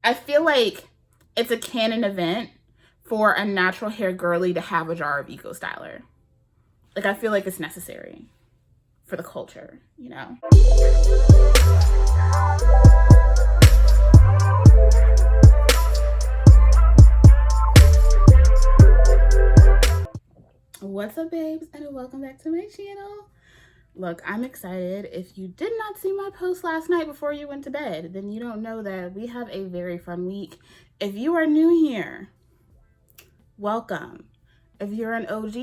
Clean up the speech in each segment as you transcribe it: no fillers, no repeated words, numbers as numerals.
I feel like it's a canon event for a natural hair girly to have a jar of Eco Styler. Like, I feel like it's necessary for the culture, you know? What's up, babes, and welcome back to my channel. Look, I'm excited. If you did not see my post last night before you went to bed, then you don't know that we have a very fun week. If you are new here, welcome. If you're an OG,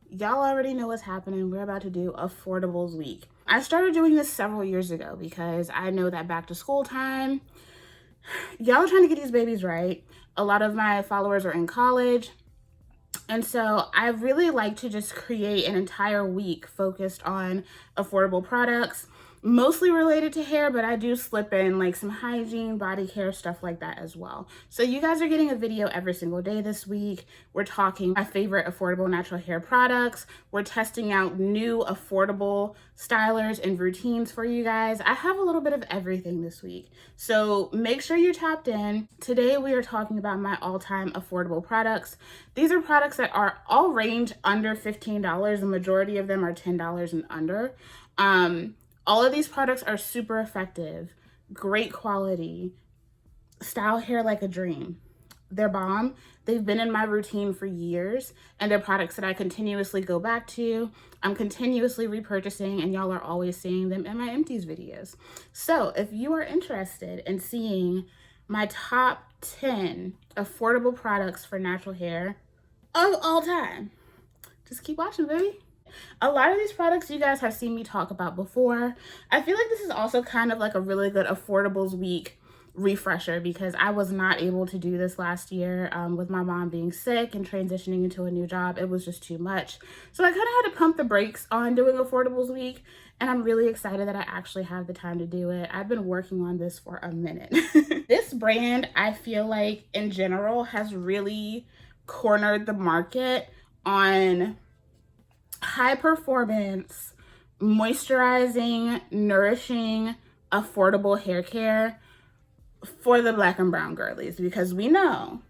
y'all already know what's happening. We're about to do Affordables Week. I started doing this several years ago because I know that back to school time, y'all are trying to get these babies right. A lot of my followers are in college. And so I really like to just create an entire week focused on affordable products, mostly related to hair, but I do slip in like some hygiene, body care, stuff like that as well. So you guys are getting a video every single day this week. We're talking my favorite affordable natural hair products. We're testing out new affordable stylers and routines for you guys. I have a little bit of everything this week. So make sure you're tapped in. Today we are talking about my all-time affordable products. These are products that are all range under $15. The majority of them are $10 and under. All of these products are super effective, great quality, style hair like a dream. They're bomb. They've been in my routine for years, and they're products that I continuously go back to. I'm continuously repurchasing, and y'all are always seeing them in my empties videos. So if you are interested in seeing my top 10 affordable products for natural hair of all time, just keep watching, baby. A lot of these products you guys have seen me talk about before. I feel like this is also kind of like a really good Affordables Week refresher because I was not able to do this last year with my mom being sick and transitioning into a new job. It was just too much. So I kind of had to pump the brakes on doing Affordables Week, and I'm really excited that I actually have the time to do it. I've been working on this for a minute. This brand, I feel like in general, has really cornered the market on high performance, moisturizing, nourishing, affordable hair care for the Black and brown girlies, because we know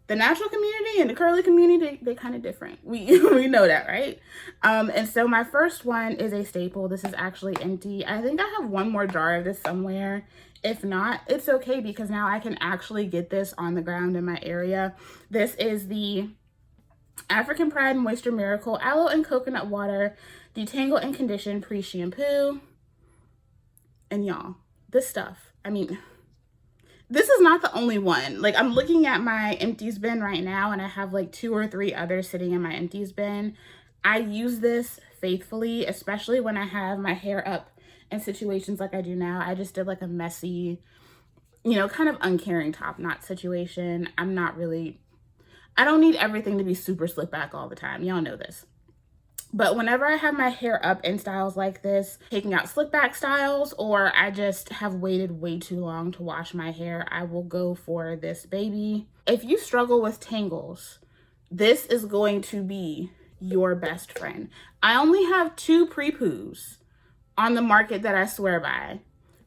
the natural community and the curly community, they're kind of different. We know that, right? And so my first one is a staple. This is actually empty. I think I have one more jar of this somewhere. If not, it's okay because now I can actually get this on the ground in my area. This is the African Pride Moisture Miracle Aloe and Coconut Water Detangle and Condition Pre-Shampoo. And y'all, this stuff, I mean, this is not the only one. Like, I'm looking at my empties bin right now, and I have like 2 or 3 others sitting in my empties bin. I use this faithfully, especially when I have my hair up in situations like I do now. I just did like a messy, you know, kind of uncaring top knot situation. I don't need everything to be super slick back all the time. Y'all know this. But whenever I have my hair up in styles like this, taking out slick back styles, or I just have waited way too long to wash my hair, I will go for this baby. If you struggle with tangles, this is going to be your best friend. I only have 2 pre-poos on the market that I swear by.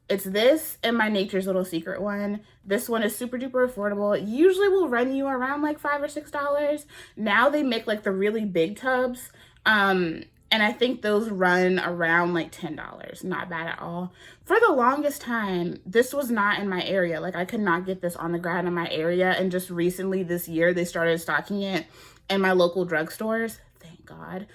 It's this and my Nature's Little Secret one. This one is super duper affordable. It usually will run you around like $5 or $6. Now they make like the really big tubs. And I think those run around like $10. Not bad at all. For the longest time, this was not in my area. Like, I could not get this on the ground in my area. And just recently this year, they started stocking it in my local drugstores. Thank God.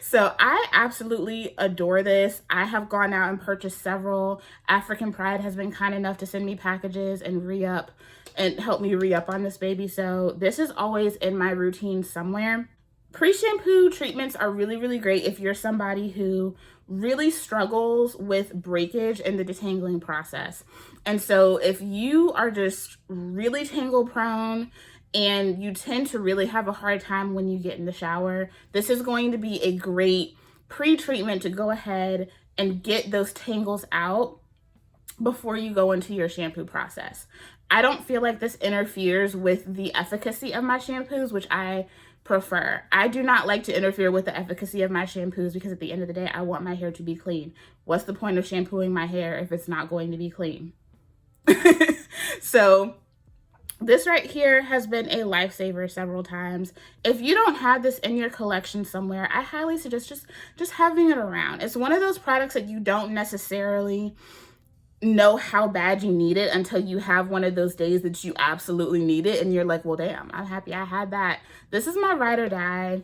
So I absolutely adore this. I have gone out and purchased several. African Pride has been kind enough to send me packages and re-up and help me re-up on this baby. So this is always in my routine somewhere. Pre-shampoo treatments are really, really great if you're somebody who really struggles with breakage in the detangling process. And so if you are just really tangle prone and you tend to really have a hard time when you get in the shower, this is going to be a great pre-treatment to go ahead and get those tangles out before you go into your shampoo process. I don't feel like this interferes with the efficacy of my shampoos, which I prefer. I do not like to interfere with the efficacy of my shampoos because at the end of the day, I want my hair to be clean. What's the point of shampooing my hair if it's not going to be clean? So this right here has been a lifesaver several times. If you don't have this in your collection somewhere, I highly suggest just having it around. It's one of those products that you don't necessarily know how bad you need it until you have one of those days that you absolutely need it and you're like, well, damn, I'm happy I had that. This is my ride or die.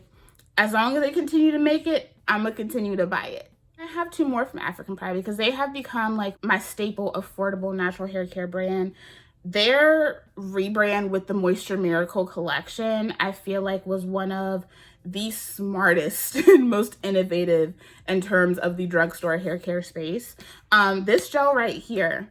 As long as they continue to make it, I'm gonna continue to buy it. I have two more from African Pride because they have become like my staple affordable natural hair care brand. Their rebrand with the Moisture Miracle collection, I feel like was one of the smartest and most innovative in terms of the drugstore hair care space. This gel right here,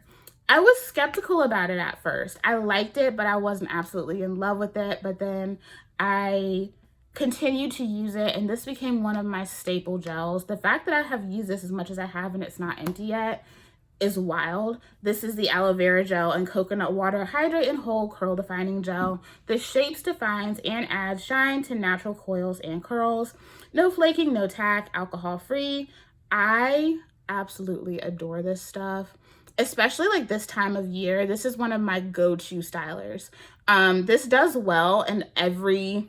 I was skeptical about it at first. I liked it, but I wasn't absolutely in love with it. But then I continued to use it, and this became one of my staple gels. The fact that I have used this as much as I have and it's not empty yet is wild. This is the aloe vera gel and coconut water hydrate and hold curl defining gel. The shapes, defines, and adds shine to natural coils and curls. No flaking, no tack, alcohol free. I absolutely adore this stuff, especially like this time of year. This is one of my go-to stylers. This does well in every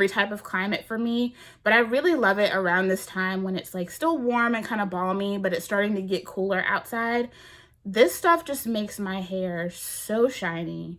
type of climate for me, but I really love it around this time when it's like still warm and kind of balmy, but it's starting to get cooler outside. This stuff just makes my hair so shiny.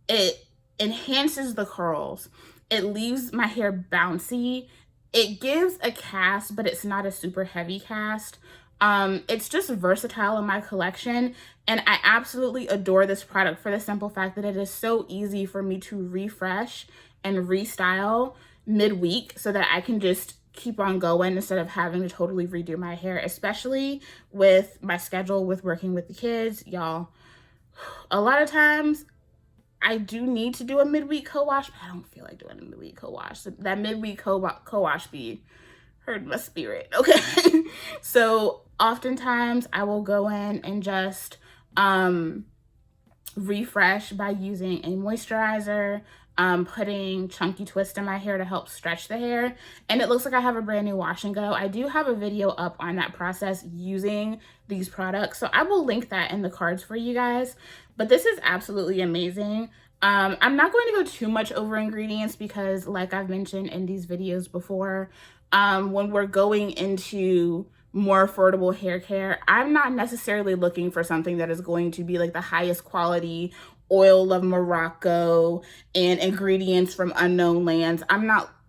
It enhances the curls. It leaves my hair bouncy. It gives a cast, but it's not a super heavy cast. It's just versatile in my collection, and I absolutely adore this product for the simple fact that it is so easy for me to refresh and restyle midweek so that I can just keep on going instead of having to totally redo my hair, especially with my schedule with working with the kids. Y'all, a lot of times I do need to do a midweek co-wash, but I don't feel like doing a midweek co-wash. So that midweek co-wash be hurt my spirit, okay? So oftentimes I will go in and just refresh by using a moisturizer, putting chunky twist in my hair to help stretch the hair, and it looks like I have a brand new wash and go. I do have a video up on that process using these products, so I will link that in the cards for you guys. But this is absolutely amazing. I'm not going to go too much over ingredients because, like I've mentioned in these videos before, when we're going into more affordable hair care, I'm not necessarily looking for something that is going to be like the highest quality oil of Morocco and ingredients from unknown lands.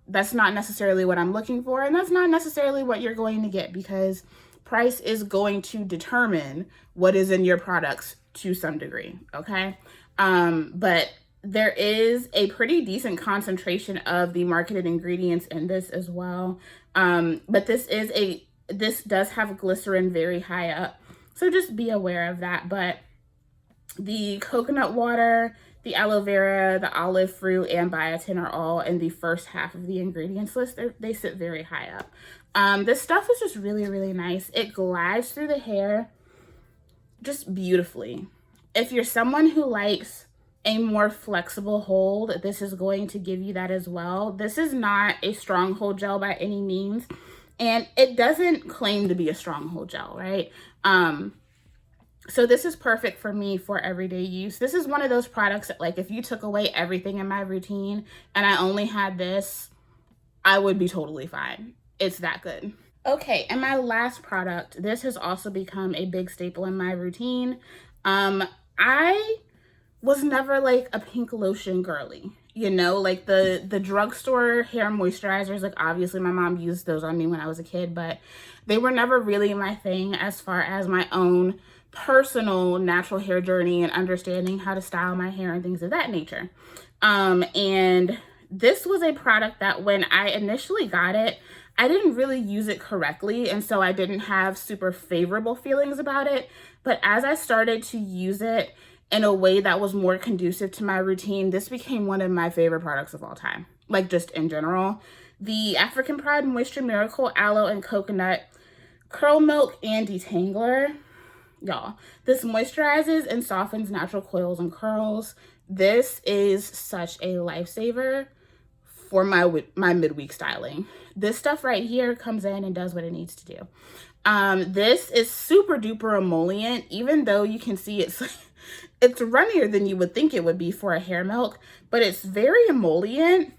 That's not necessarily what I'm looking for, and that's not necessarily what you're going to get, because price is going to determine what is in your products to some degree, okay? But there is a pretty decent concentration of the marketed ingredients in this as well. But this does have glycerin very high up, so just be aware of that. But the coconut water, the aloe vera, the olive fruit, and biotin are all in the first half of the ingredients list. They sit very high up. This stuff is just really, really nice. It glides through the hair just beautifully. If you're someone who likes a more flexible hold, this is going to give you that as well. This is not a stronghold gel by any means, and it doesn't claim to be a stronghold gel, right? So this is perfect for me for everyday use. This is one of those products that, like, if you took away everything in my routine and I only had this, I would be totally fine. It's that good. Okay, and my last product, this has also become a big staple in my routine. I was never like a pink lotion girly, you know, like the drugstore hair moisturizers. Like, obviously my mom used those on me when I was a kid, but they were never really my thing as far as my own personal natural hair journey and understanding how to style my hair and things of that nature. And this was a product that when I initially got it, I didn't really use it correctly, and so I didn't have super favorable feelings about it. But as I started to use it in a way that was more conducive to my routine, this became one of my favorite products of all time, like just in general. The African Pride Moisture Miracle Aloe and Coconut Curl Milk and Detangler. Y'all, this moisturizes and softens natural coils and curls. This is such a lifesaver for my midweek styling. This stuff right here comes in and does what it needs to do. This is super duper emollient, even though you can see It's runnier than you would think it would be for a hair milk, but it's very emollient.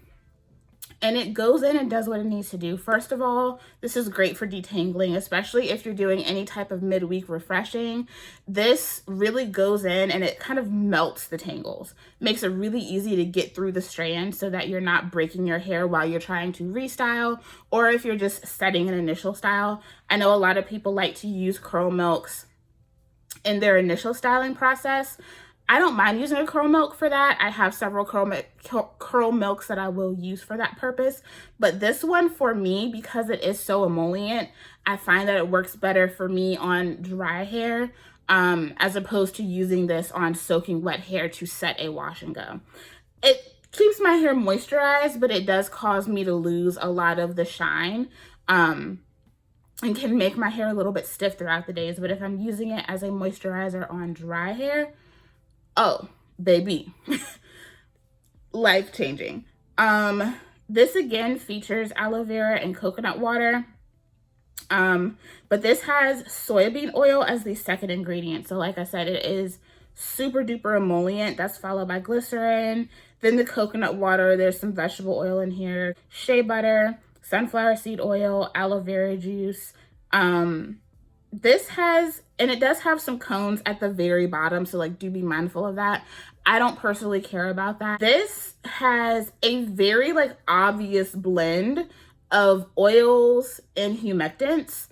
And it goes in and does what it needs to do. First of all, this is great for detangling, especially if you're doing any type of midweek refreshing. This really goes in and it kind of melts the tangles. Makes it really easy to get through the strand so that you're not breaking your hair while you're trying to restyle, or if you're just setting an initial style. I know a lot of people like to use curl milks in their initial styling process. I don't mind using a curl milk for that. I have several curl milks that I will use for that purpose. But this one for me, because it is so emollient, I find that it works better for me on dry hair as opposed to using this on soaking wet hair to set a wash and go. It keeps my hair moisturized, but it does cause me to lose a lot of the shine. And can make my hair a little bit stiff throughout the days. But if I'm using it as a moisturizer on dry hair, oh, baby, life-changing. This again features aloe vera and coconut water. But this has soybean oil as the second ingredient. So like I said, it is super duper emollient. That's followed by glycerin, then the coconut water. There's some vegetable oil in here, shea butter, sunflower seed oil, aloe vera juice. This has, and it does have some cones at the very bottom, so like do be mindful of that. I don't personally care about that. This has a very like obvious blend of oils and humectants,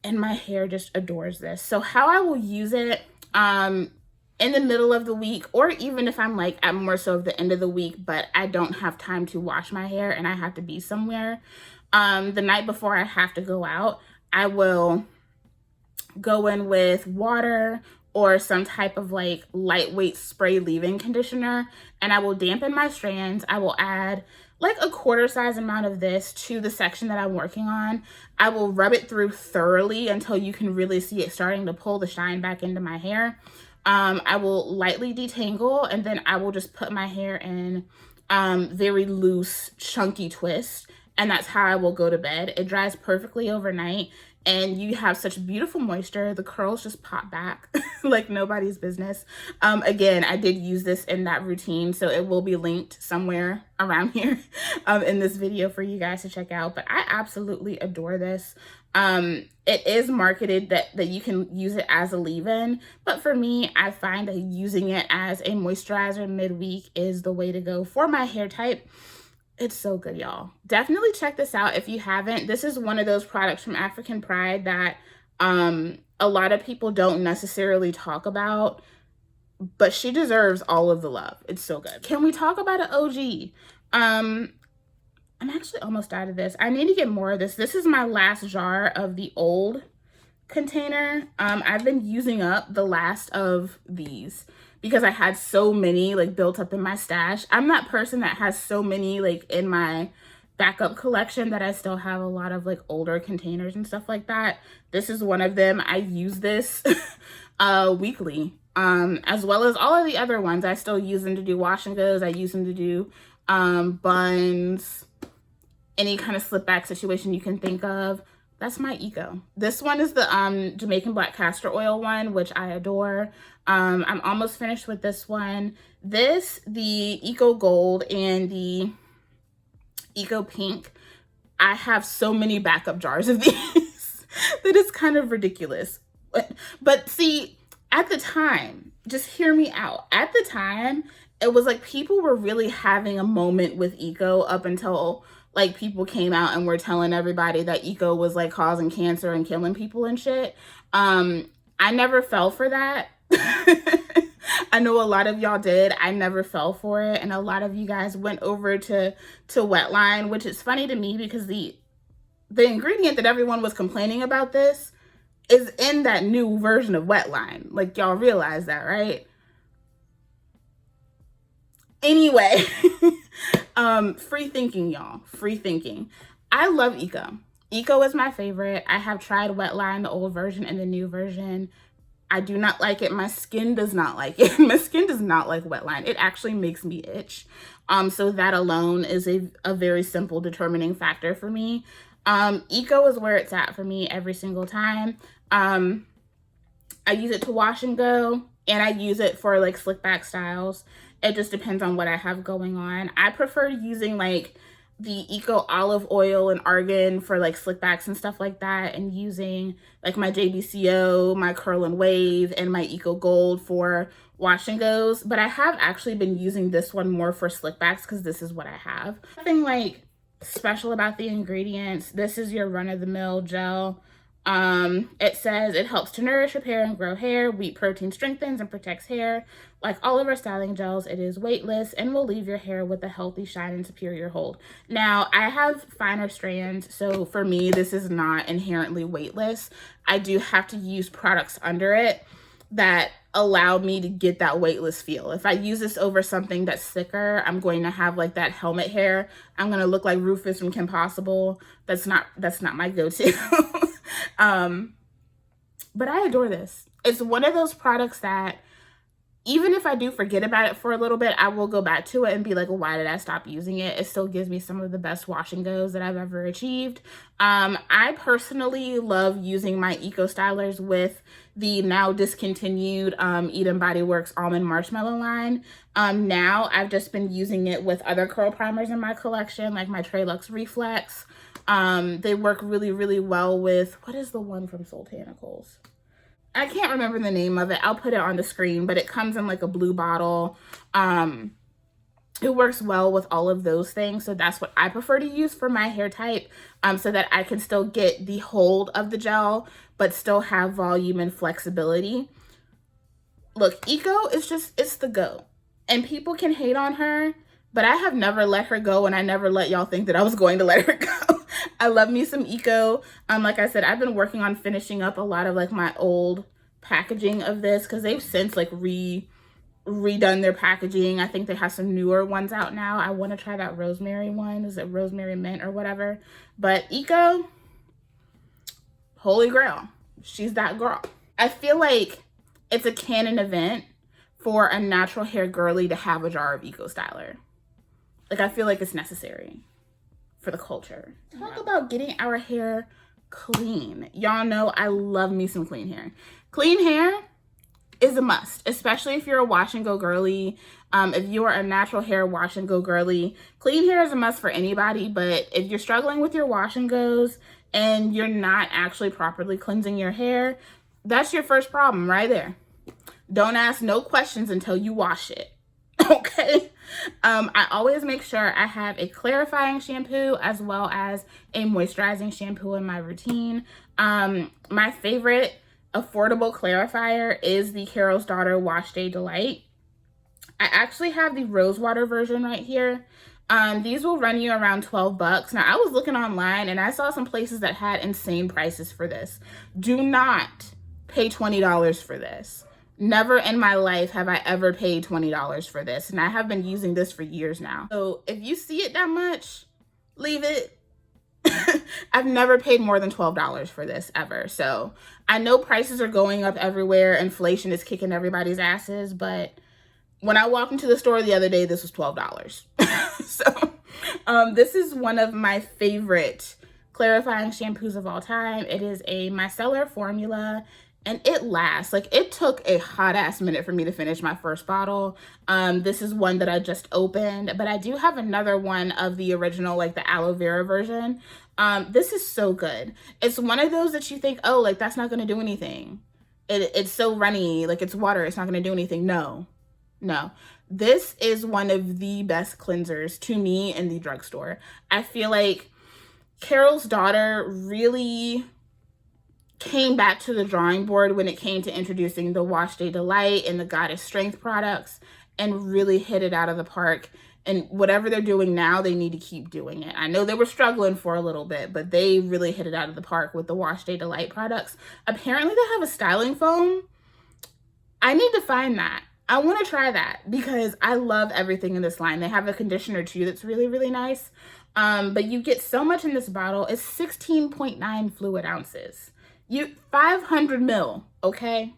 and my hair just adores this. So how I will use it in the middle of the week, or even if I'm like at more so of the end of the week, but I don't have time to wash my hair and I have to be somewhere, the night before I have to go out, I will go in with water or some type of like lightweight spray leave-in conditioner, and I will dampen my strands. I will add like a quarter size amount of this to the section that I'm working on. I will rub it through thoroughly until you can really see it starting to pull the shine back into my hair. I will lightly detangle, and then I will just put my hair in very loose, chunky twist, and that's how I will go to bed. It dries perfectly overnight, and you have such beautiful moisture. The curls just pop back like nobody's business. Again, I did use this in that routine, so it will be linked somewhere around here in this video for you guys to check out. But I absolutely adore this. It is marketed that you can use it as a leave-in, but for me, I find that using it as a moisturizer midweek is the way to go for my hair type. It's so good, y'all. Definitely check this out if you haven't. This is one of those products from African Pride that a lot of people don't necessarily talk about, but she deserves all of the love. It's so good. Can we talk about an OG? I'm actually almost out of this. I need to get more of this. This is my last jar of the old container. I've been using up the last of these because I had so many like built up in my stash. I'm that person that has so many like in my backup collection that I still have a lot of like older containers and stuff like that. This is one of them. I use this weekly, as well as all of the other ones. I still use them to do wash and goes. I use them to do buns, any kind of slip back situation you can think of. That's my Eco. This one is the Jamaican black castor oil one, which I adore. I'm almost finished with this one. This, the Eco Gold and the Eco Pink, I have so many backup jars of these that it's kind of ridiculous. But see, at the time, just hear me out. At the time, it was like people were really having a moment with Eco up until like people came out and were telling everybody that Eco was like causing cancer and killing people and shit. I never fell for that. I know a lot of y'all did. I never fell for it, and a lot of you guys went over to Wetline, which is funny to me because the ingredient that everyone was complaining about this is in that new version of Wetline. Like, y'all realize that, right? Anyway, free thinking, y'all. Free thinking. I love Eco. Eco is my favorite. I have tried Wetline, the old version and the new version. I do not like it. My skin does not like it. My skin does not like Wetline. It actually makes me itch. So that alone is a very simple determining factor for me. Eco is where it's at for me every single time. I use it to wash and go, and I use it for like slick back styles. It just depends on what I have going on. I prefer using like the Eco olive oil and argan for like slick backs and stuff like that, and using like my JBCO, my curl and wave, and my Eco gold for wash and goes. But I have actually been using this one more for slick backs because this is what I have. Nothing like special about the ingredients. This is your run-of-the-mill gel. It says it helps to nourish, repair, and grow hair. Wheat protein strengthens and protects hair. Like all of our styling gels, it is weightless and will leave your hair with a healthy shine and superior hold. Now, I have finer strands, so for me, this is not inherently weightless. I do have to use products under it that allow me to get that weightless feel. If I use this over something that's thicker, I'm going to have like that helmet hair. I'm going to look like Rufus from Kim Possible. That's not my go-to. But I adore this. It's one of those products that even if I do forget about it for a little bit, I will go back to it and be like, well, why did I stop using it? It still gives me some of the best wash and goes that I've ever achieved. I personally love using my Eco Stylers with the now discontinued Eden Bodyworks Almond Marshmallow line. Now I've just been using it with other curl primers in my collection, like my Trelux Reflex. They work really, really well with, what is the one from Soultanicals? I can't remember the name of it. I'll put it on the screen, but it comes in like a blue bottle. It works well with all of those things. So that's what I prefer to use for my hair type, so that I can still get the hold of the gel, but still have volume and flexibility. Look, Eco is just, it's the go. And people can hate on her, but I have never let her go, and I never let y'all think that I was going to let her go. I love me some Eco. Like I said, I've been working on finishing up a lot of like my old packaging of this because they've since like redone their packaging. I think they have some newer ones out now. I want to try that rosemary one. Is it rosemary mint or whatever? But Eco, holy grail. She's that girl. I feel like it's a canon event for a natural hair girly to have a jar of Eco Styler. Like, I feel like it's necessary for the culture. Talk about getting our hair clean. Y'all know I love me some clean hair. Clean hair is a must, especially if you're a wash and go girly. If you are a natural hair wash and go girly, clean hair is a must for anybody. But if you're struggling with your wash and goes and you're not actually properly cleansing your hair, that's your first problem right there. Don't ask no questions until you wash it. Okay. I always make sure I have a clarifying shampoo as well as a moisturizing shampoo in my routine. My favorite affordable clarifier is the Carol's Daughter Wash Day Delight. I actually have the rose water version right here. These will run you around 12 bucks. Now, I was looking online and I saw some places that had insane prices for this. Do not pay $20 for this. Never in my life have I ever paid $20 for this, and I have been using this for years now. So if you see it that much, leave it. I've never paid more than $12 for this ever. So I know prices are going up everywhere. Inflation is kicking everybody's asses, but when I walked into the store the other day, this was $12. So this is one of my favorite clarifying shampoos of all time. It is a micellar formula. And it lasts. Like, it took a hot ass minute for me to finish my first bottle. This is one that I just opened, but I do have another one of the original, like the aloe vera version. This is so good. It's one of those that you think, oh, like that's not going to do anything. It's so runny, like it's water. It's not going to do anything. No. This is one of the best cleansers to me in the drugstore. I feel like Carol's Daughter really came back to the drawing board when it came to introducing the Wash Day Delight and the Goddess Strength products and really hit it out of the park. And whatever they're doing now, they need to keep doing it. I know they were struggling for a little bit, but they really hit it out of the park with the Wash Day Delight products. Apparently they have a styling foam. I need to find that. I want to try that because I love everything in this line. They have a conditioner too that's really, really nice. But you get so much in this bottle. It's 16.9 fluid ounces. 500 mil, okay,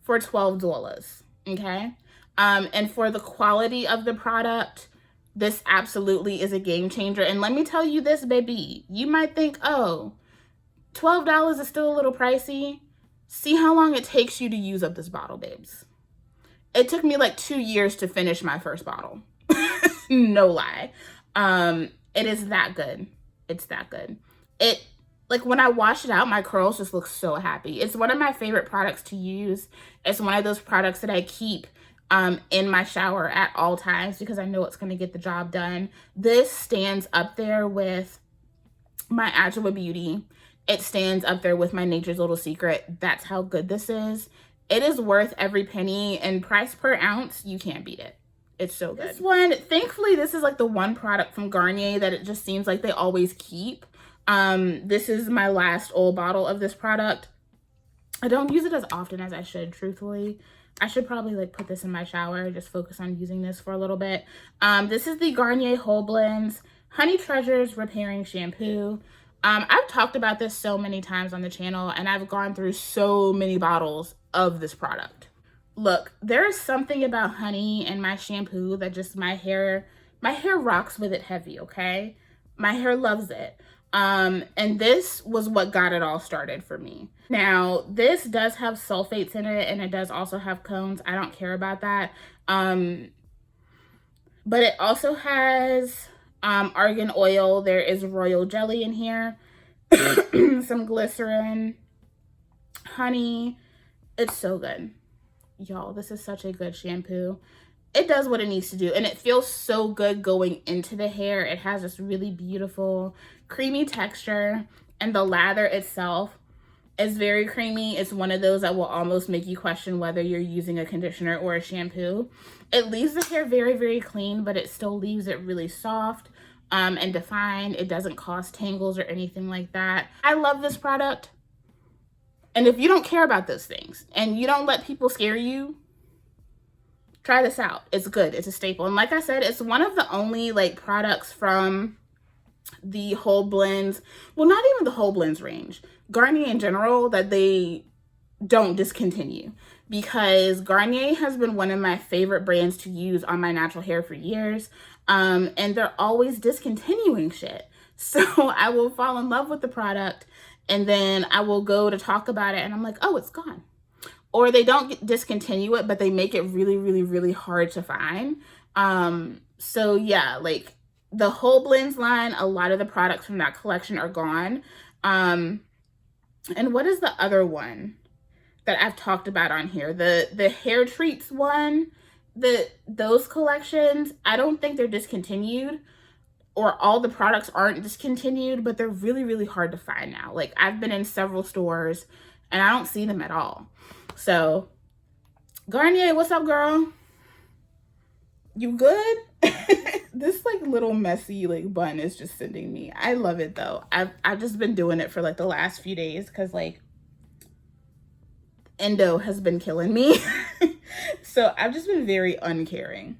for $12, okay? And for the quality of the product, this absolutely is a game changer. And let me tell you this, baby, you might think, oh, $12 is still a little pricey. See how long it takes you to use up this bottle, babes. It took me like 2 years to finish my first bottle. No lie. It is that good. It's that good. It, like, when I wash it out, my curls just look so happy. It's one of my favorite products to use. It's one of those products that I keep in my shower at all times because I know it's going to get the job done. This stands up there with my Agile Beauty. It stands up there with my Nature's Little Secret. That's how good this is. It is worth every penny, and price per ounce, you can't beat it. It's so good. This one, thankfully, this is like the one product from Garnier that it just seems like they always keep. This is my last old bottle of this product. I don't use it as often as I should, truthfully. I should probably like put this in my shower, just focus on using this for a little bit. This is the Garnier Whole Blends Honey Treasures Repairing Shampoo. I've talked about this so many times on the channel, and I've gone through so many bottles of this product. Look, there is something about honey and my shampoo that just my hair rocks with it heavy, okay? My hair loves it. And this was what got it all started for me. Now, this does have sulfates in it, and it does also have cones. I don't care about that. But it also has argan oil. There is royal jelly in here, some glycerin, honey. It's so good. Y'all, this is such a good shampoo. It does what it needs to do, and it feels so good going into the hair. It has this really beautiful creamy texture, and the lather itself is very creamy. It's one of those that will almost make you question whether you're using a conditioner or a shampoo. It leaves the hair very, very clean, but it still leaves it really soft and defined. It doesn't cause tangles or anything like that. I love this product. And if you don't care about those things and you don't let people scare you, try this out. It's good. It's a staple. And like I said, it's one of the only like products from the Whole Blends, well, not even the Whole Blends range, Garnier in general, that they don't discontinue, because Garnier has been one of my favorite brands to use on my natural hair for years. And they're always discontinuing shit. So I will fall in love with the product, and then I will go to talk about it and I'm like, oh, it's gone. Or they don't discontinue it, but they make it really, really, really hard to find. So yeah, like the Whole Blends line, a lot of the products from that collection are gone. And what is the other one that I've talked about on here? The hair treats one, those collections, I don't think they're discontinued, or all the products aren't discontinued, but they're really, really hard to find now. Like, I've been in several stores and I don't see them at all. So Garnier, what's up, girl? You good? This like little messy like bun is just sending me. I love it though. I've just been doing it for like the last few days because like endo has been killing me. So I've just been very uncaring.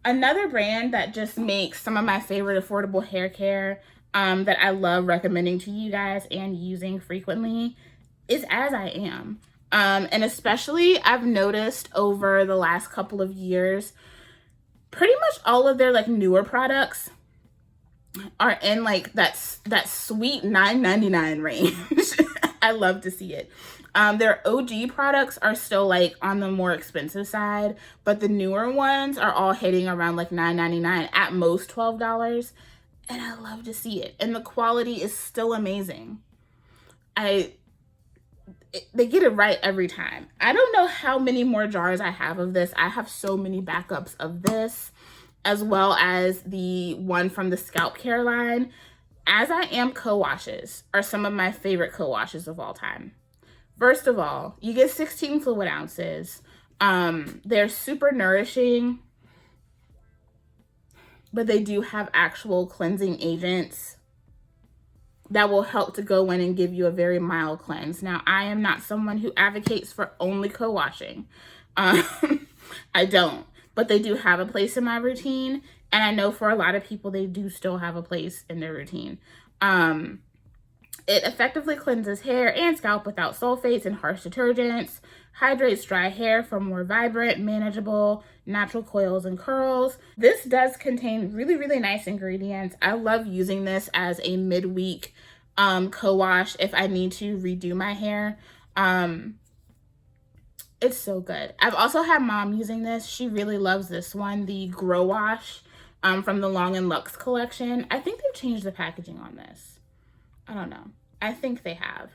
Another brand that just makes some of my favorite affordable hair care that I love recommending to you guys and using frequently is As I Am. And especially I've noticed over the last couple of years, pretty much all of their like newer products are in like that sweet $9.99 range. I love to see it. Their OG products are still like on the more expensive side, but the newer ones are all hitting around like $9.99, at most $12. And I love to see it. And the quality is still amazing. They get it right every time. I don't know how many more jars I have of this. I have so many backups of this, as well as the one from the Scalp Care line. As I Am co-washes are some of my favorite co-washes of all time. First of all, you get 16 fluid ounces. They're super nourishing, but they do have actual cleansing agents that will help to go in and give you a very mild cleanse. Now, I am not someone who advocates for only co-washing. I don't, but they do have a place in my routine. And I know for a lot of people, they do still have a place in their routine. It effectively cleanses hair and scalp without sulfates and harsh detergents, hydrates dry hair for more vibrant, manageable, natural coils and curls. This does contain really, really nice ingredients. I love using this as a midweek co-wash if I need to redo my hair. It's so good. I've also had mom using this. She really loves this one, the Grow Wash from the Long and Luxe collection. I think they've changed the packaging on this. I don't know. I think they have.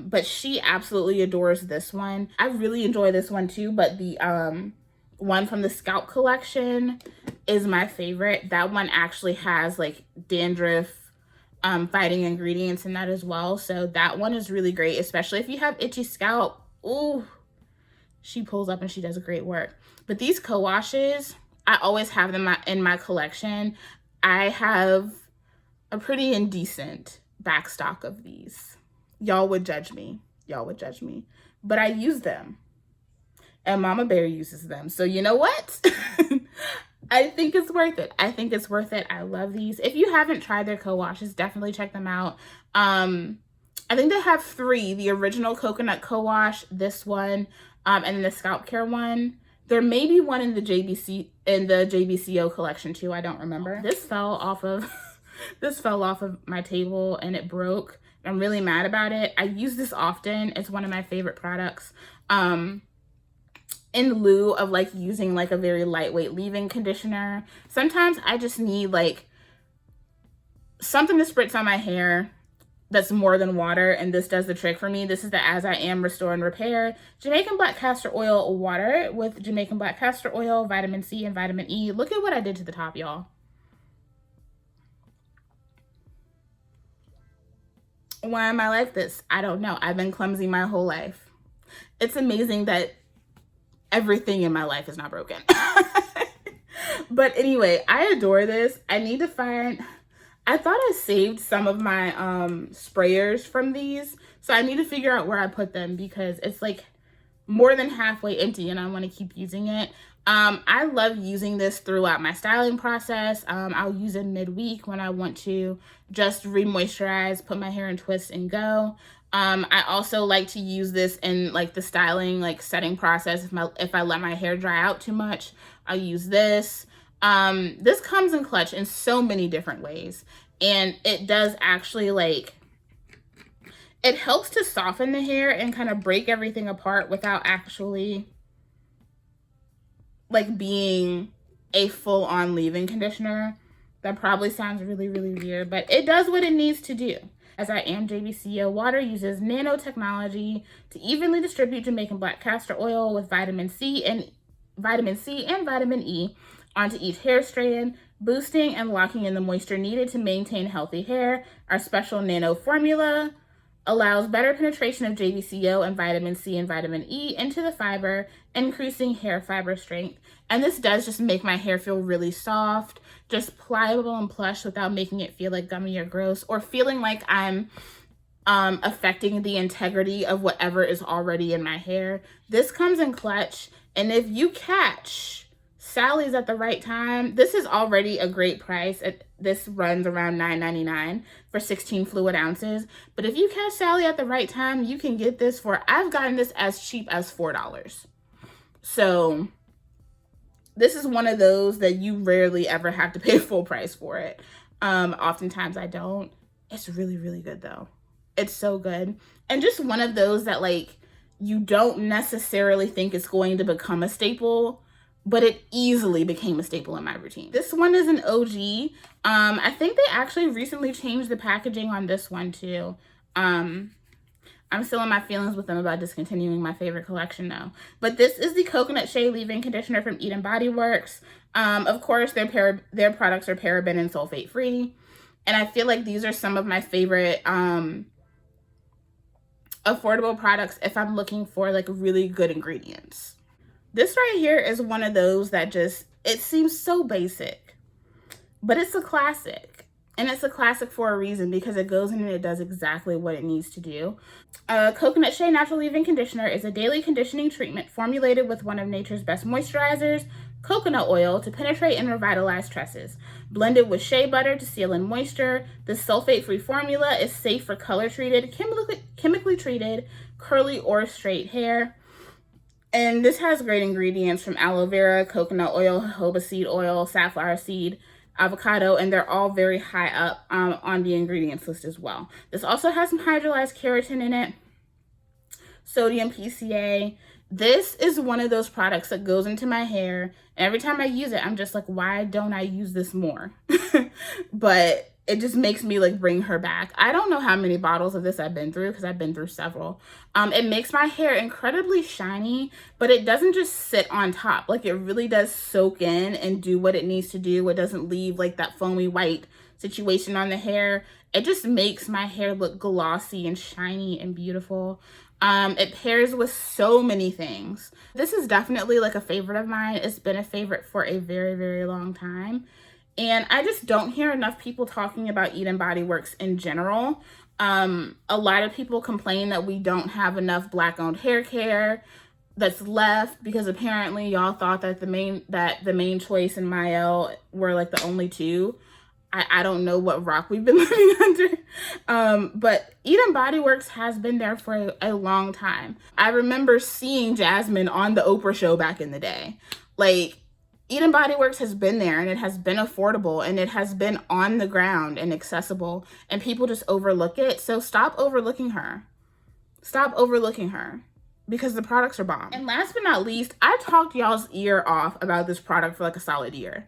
But she absolutely adores this one. I really enjoy this one too, but the one from the Scalp collection is my favorite. That one actually has like dandruff fighting ingredients in that as well. So that one is really great, especially if you have itchy scalp. Ooh, she pulls up and she does great work. But these co-washes, I always have them in my collection. I have a pretty indecent backstock of these. Y'all would judge me. Y'all would judge me. But I use them. And Mama Bear uses them. So you know what? I think it's worth it. I think it's worth it. I love these. If you haven't tried their co-washes, definitely check them out. I think they have 3. The original coconut co-wash, this one, and then the scalp care one. There may be one in the JBCO collection too. I don't remember. This fell off of my table and it broke. I'm really mad about it. I use this often. It's one of my favorite products. In lieu of like using like a very lightweight leave-in conditioner. Sometimes I just need like something to spritz on my hair that's more than water, and this does the trick for me. This is the As I Am Restore and Repair Jamaican Black Castor Oil Water with Jamaican Black Castor Oil, vitamin C, and vitamin E. Look at what I did to the top, y'all. Why am I like this? I don't know. I've been clumsy my whole life. It's amazing that everything in my life is not broken. But anyway, I adore this. I need to find... I thought I saved some of my sprayers from these, so I need to figure out where I put them because it's like more than halfway empty and I want to keep using it. I love using this throughout my styling process. I'll use it midweek when I want to just re-moisturize, put my hair in twists and go. I also like to use this in like the styling, like setting process. If I let my hair dry out too much, I'll use this. This comes in clutch in so many different ways, and it does actually like, it helps to soften the hair and kind of break everything apart without actually like being a full-on leave-in conditioner. That probably sounds really, really weird, but it does what it needs to do. As I Am JBCO water uses nanotechnology to evenly distribute Jamaican Black Castor Oil with vitamin C and vitamin E onto each hair strand, boosting and locking in the moisture needed to maintain healthy hair. Our special nano formula allows better penetration of JBCO and vitamin C and vitamin E into the fiber, increasing hair fiber strength. And this does just make my hair feel really soft, just pliable and plush without making it feel like gummy or gross or feeling like I'm affecting the integrity of whatever is already in my hair. This comes in clutch, and if you catch Sally's at the right time, this is already a great price. This runs around $9.99 for 16 fluid ounces. But if you catch Sally at the right time, you can get this for, I've gotten this as cheap as $4. So this is one of those that you rarely ever have to pay full price for it. Oftentimes I don't. It's really, really good though. It's so good. And just one of those that like, you don't necessarily think it's going to become a staple, but it easily became a staple in my routine. This one is an OG. I think they actually recently changed the packaging on this one too. I'm still in my feelings with them about discontinuing my favorite collection though. But this is the Coconut Shea Leave-In Conditioner from Bodyworks. Of course, their products are paraben and sulfate free. And I feel like these are some of my favorite affordable products if I'm looking for like really good ingredients. This right here is one of those that just, it seems so basic, but it's a classic. And it's a classic for a reason because it goes in and it does exactly what it needs to do. Coconut Shea Natural Leave-In Conditioner is a daily conditioning treatment formulated with one of nature's best moisturizers, coconut oil, to penetrate and revitalize tresses. Blended with shea butter to seal in moisture, this sulfate-free formula is safe for color-treated, chemically treated, curly or straight hair. And this has great ingredients from aloe vera, coconut oil, jojoba seed oil, safflower seed, avocado, and they're all very high up on the ingredients list as well. This also has some hydrolyzed keratin in it, sodium PCA, This is one of those products that goes into my hair, and every time I use it, I'm just like, why don't I use this more? But it just makes me like bring her back. I don't know how many bottles of this I've been through, because I've been through several. It makes my hair incredibly shiny, but it doesn't just sit on top. Like, it really does soak in and do what it needs to do. It doesn't leave like that foamy white situation on the hair. It just makes my hair look glossy and shiny and beautiful. It pairs with so many things. This is definitely like a favorite of mine. It's been a favorite for a very, very long time. And I just don't hear enough people talking about Eden Body Works in general. A lot of people complain that we don't have enough Black-owned hair care that's left, because apparently y'all thought that the main choice and Mael were like the only two. I don't know what rock we've been living under. But Eden Body Works has been there for a long time. I remember seeing Jasmine on the Oprah show back in the day. Like, Eden Body Works has been there, and it has been affordable, and it has been on the ground and accessible, and people just overlook it. So stop overlooking her. Stop overlooking her, because the products are bomb. And last but not least, I talked y'all's ear off about this product for like a solid year.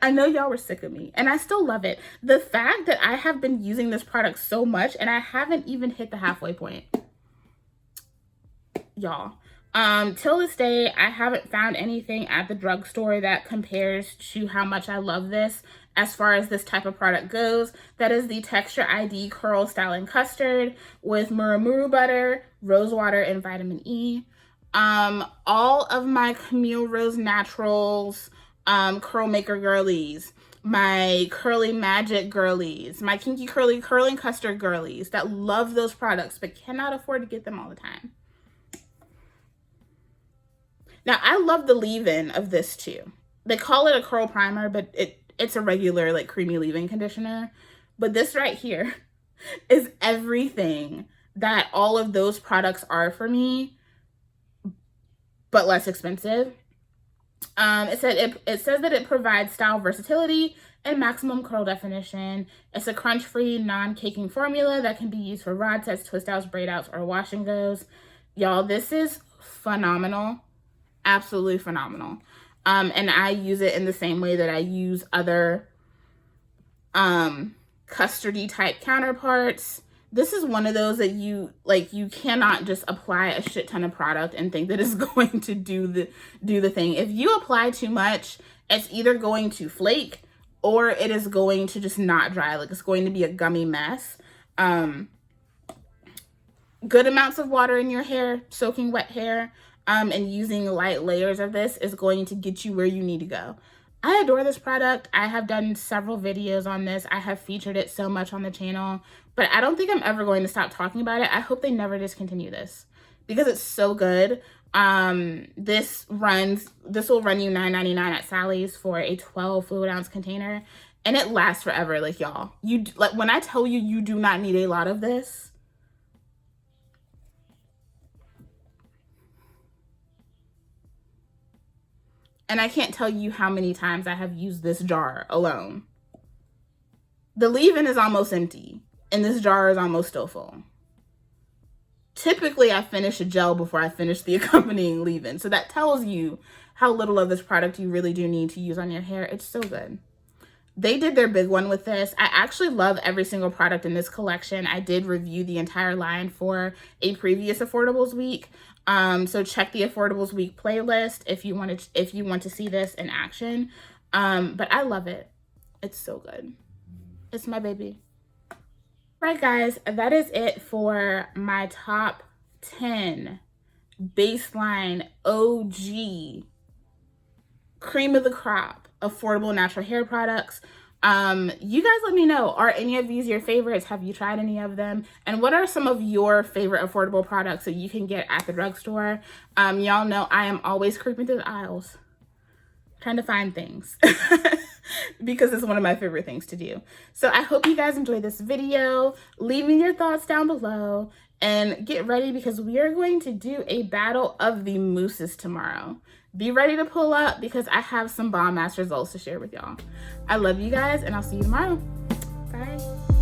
I know y'all were sick of me, and I still love it. The fact that I have been using this product so much and I haven't even hit the halfway point, y'all. Till this day, I haven't found anything at the drugstore that compares to how much I love this as far as this type of product goes. That is the Texture ID Curl Styling Custard with Murumuru butter, rose water, and vitamin E. All of my Camille Rose Naturals Curl Maker girlies, my Curly Magic girlies, my Kinky Curly Curling Custard girlies that love those products but cannot afford to get them all the time. Now, I love the leave-in of this too. They call it a curl primer, but it's a regular like creamy leave-in conditioner. But this right here is everything that all of those products are for me, but less expensive. It says that it provides style versatility and maximum curl definition. It's a crunch-free, non-caking formula that can be used for rod sets, twist outs, braid outs, or wash and goes. Y'all, this is phenomenal. Absolutely phenomenal. And I use it in the same way that I use other custardy type counterparts. This is one of those that you cannot just apply a shit ton of product and think that it's going to do the thing. If you apply too much, it's either going to flake or it is going to just not dry. Like, it's going to be a gummy mess. Good amounts of water in your hair, soaking wet hair, and using light layers of this is going to get you where you need to go. I adore this product. I have done several videos on this. I have featured it so much on the channel, but I don't think I'm ever going to stop talking about it. I hope they never discontinue this because it's so good. This will run you $9.99 at Sally's for a 12 fluid ounce container, and it lasts forever. Like, y'all, when I tell you, you do not need a lot of this. And I can't tell you how many times I have used this jar alone. The leave-in is almost empty, and this jar is almost still full. Typically, I finish a gel before I finish the accompanying leave-in. So that tells you how little of this product you really do need to use on your hair. It's so good. They did their big one with this. I actually love every single product in this collection. I did review the entire line for a previous Affordables Week. So check the Affordables Week playlist if you want to see this in action. But I love it. It's so good. It's my baby. Right, guys, that is it for my top 10 baseline OG cream of the crop affordable natural hair products. You guys let me know, are any of these your favorites? Have you tried any of them? And what are some of your favorite affordable products that you can get at the drugstore? Y'all know I am always creeping through the aisles trying to find things because it's one of my favorite things to do. So I hope you guys enjoyed this video. Leave me your thoughts down below and get ready because we are going to do a battle of the mousses tomorrow. Be ready to pull up because I have some bomb ass results to share with y'all. I love you guys and I'll see you tomorrow. Bye.